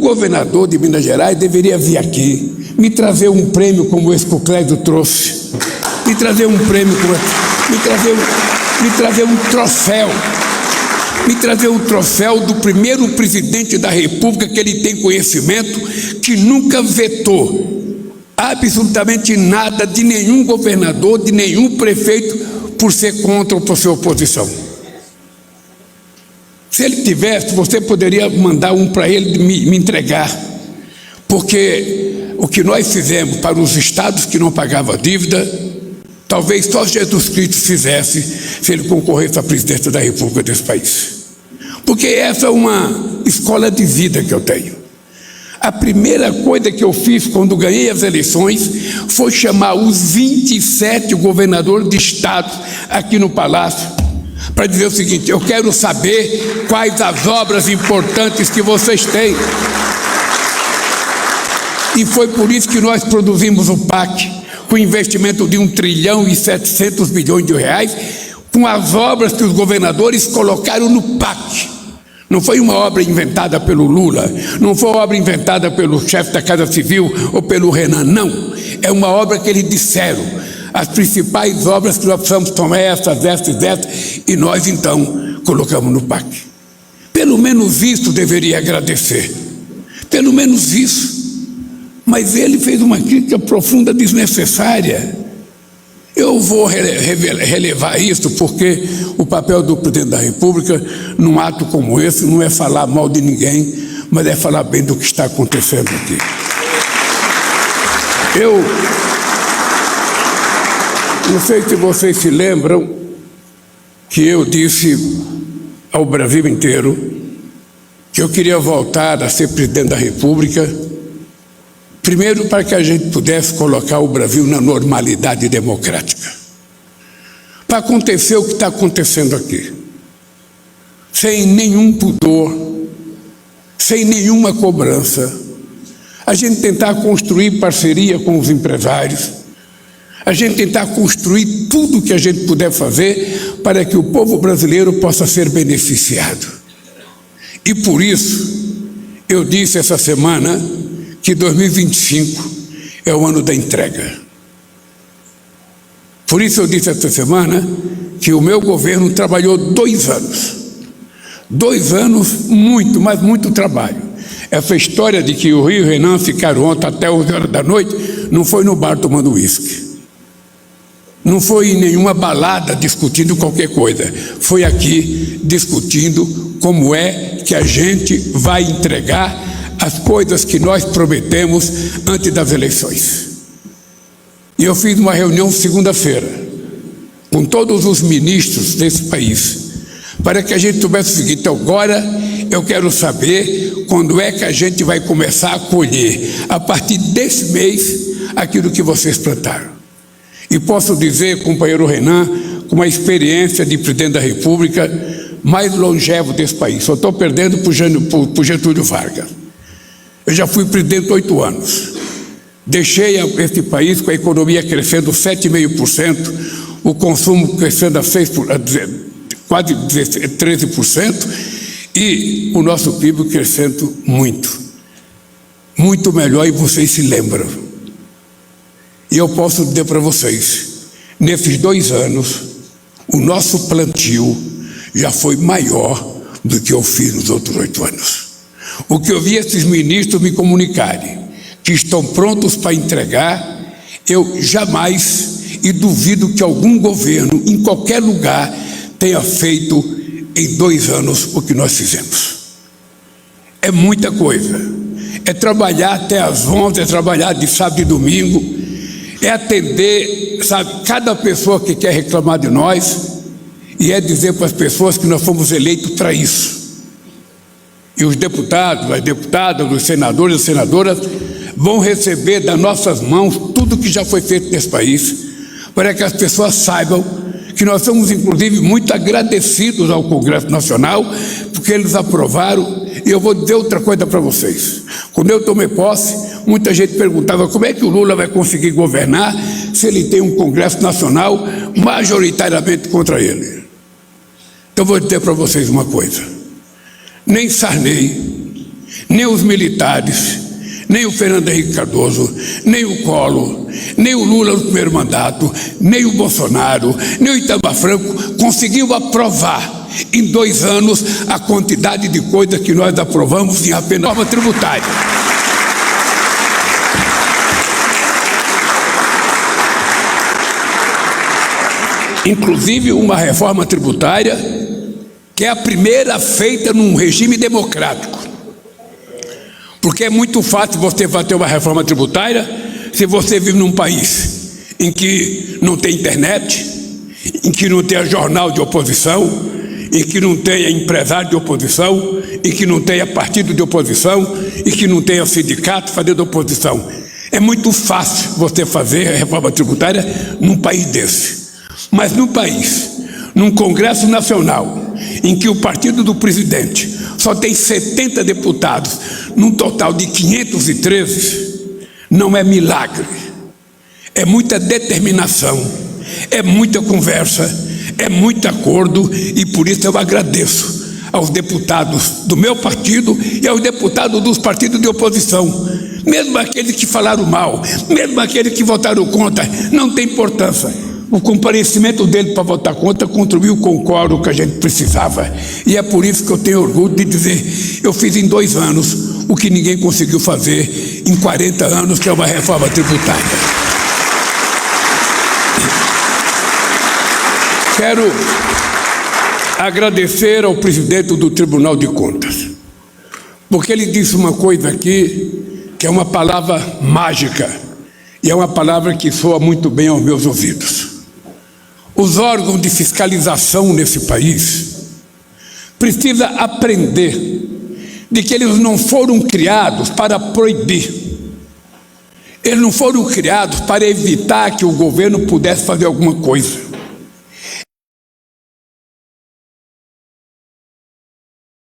governador de Minas Gerais deveria vir aqui, me trazer um prêmio como esse que o Clédio trouxe, me trazer um prêmio, me trazer um troféu do primeiro presidente da República que ele tem conhecimento, que nunca vetou absolutamente nada de nenhum governador, de nenhum prefeito, por ser contra ou por ser oposição. Se ele tivesse, você poderia mandar um para ele me entregar, porque o que nós fizemos para os estados que não pagavam dívida, talvez só Jesus Cristo fizesse se ele concorresse à presidência da República desse país. Porque essa é uma escola de vida que eu tenho. A primeira coisa que eu fiz quando ganhei as eleições foi chamar os 27 governadores de estados aqui no Palácio para dizer o seguinte: eu quero saber quais as obras importantes que vocês têm. E foi por isso que nós produzimos o PAC, com investimento de 1,7 trilhão, com as obras que os governadores colocaram no PAC. Não foi uma obra inventada pelo Lula, não foi uma obra inventada pelo chefe da Casa Civil ou pelo Renan, não. É uma obra que eles disseram, as principais obras que nós precisamos tomar essas, e nós então colocamos no PAC. Pelo menos isso deveria agradecer, pelo menos isso. Mas ele fez uma crítica profunda, desnecessária. Eu vou relevar isso porque o papel do presidente da República, num ato como esse, não é falar mal de ninguém, mas é falar bem do que está acontecendo aqui. Eu não sei se vocês se lembram que eu disse ao Brasil inteiro que eu queria voltar a ser presidente da República, primeiro, para que a gente pudesse colocar o Brasil na normalidade democrática. Para acontecer o que está acontecendo aqui. Sem nenhum pudor, sem nenhuma cobrança. A gente tentar construir parceria com os empresários. A gente tentar construir tudo o que a gente puder fazer para que o povo brasileiro possa ser beneficiado. E por isso, eu disse essa semana que 2025 é o ano da entrega. Por isso eu disse esta semana que o meu governo trabalhou 2 anos. 2 anos, muito, mas muito trabalho. Essa história de que o Rio e o Renan ficaram ontem até 11 horas da noite, não foi no bar tomando uísque. Não foi em nenhuma balada discutindo qualquer coisa. Foi aqui discutindo como é que a gente vai entregar as coisas que nós prometemos antes das eleições. E eu fiz uma reunião segunda-feira com todos os ministros desse país, para que a gente soubesse o seguinte: agora eu quero saber quando é que a gente vai começar a colher, a partir desse mês, aquilo que vocês plantaram. E posso dizer, companheiro Renan, com uma experiência de presidente da República mais longevo desse país, só estou perdendo por Getúlio Vargas. Eu já fui presidente 8 anos. Deixei este país com a economia crescendo 7,5%, o consumo crescendo a quase 13% e o nosso PIB crescendo muito. Muito melhor, e vocês se lembram. E eu posso dizer para vocês, nesses 2 anos, o nosso plantio já foi maior do que eu fiz nos outros 8 anos. O que eu vi esses ministros me comunicarem, que estão prontos para entregar, eu jamais, e duvido que algum governo, em qualquer lugar, tenha feito em 2 anos o que nós fizemos. É muita coisa. É trabalhar até às 11, é trabalhar de sábado e domingo, é atender, sabe, cada pessoa que quer reclamar de nós, e é dizer para as pessoas que nós fomos eleitos para isso. E os deputados, as deputadas, os senadores, as senadoras vão receber das nossas mãos tudo que já foi feito nesse país, para que as pessoas saibam que nós somos, inclusive, muito agradecidos ao Congresso Nacional, porque eles aprovaram. E eu vou dizer outra coisa para vocês. Quando eu tomei posse, muita gente perguntava como é que o Lula vai conseguir governar se ele tem um Congresso Nacional majoritariamente contra ele. Então, eu vou dizer para vocês uma coisa. Nem Sarney nem os militares, nem o Fernando Henrique Cardoso, nem o Collor, nem o Lula no primeiro mandato, nem o Bolsonaro, nem o Itamar Franco conseguiu aprovar em 2 anos a quantidade de coisas que nós aprovamos em apenas reforma tributária. Inclusive uma reforma tributária que é a primeira feita num regime democrático. Porque é muito fácil você fazer uma reforma tributária se você vive num país em que não tem internet, em que não tenha jornal de oposição, em que não tenha empresário de oposição, em que não tenha partido de oposição, e que não tenha sindicato fazendo oposição. É muito fácil você fazer a reforma tributária num país desse. Mas num país, num Congresso Nacional, em que o partido do presidente só tem 70 deputados, num total de 513, não é milagre. É muita determinação, é muita conversa, é muito acordo, e por isso eu agradeço aos deputados do meu partido e aos deputados dos partidos de oposição, mesmo aqueles que falaram mal, mesmo aqueles que votaram contra, não tem importância. O comparecimento dele para votar contra contribuiu com o quórum que a gente precisava. E é por isso que eu tenho orgulho de dizer, eu fiz em 2 anos o que ninguém conseguiu fazer em 40 anos, que é uma reforma tributária. Quero agradecer ao presidente do Tribunal de Contas, porque ele disse uma coisa aqui que é uma palavra mágica, e é uma palavra que soa muito bem aos meus ouvidos. Os órgãos de fiscalização nesse país precisam aprender de que eles não foram criados para proibir. Eles não foram criados para evitar que o governo pudesse fazer alguma coisa.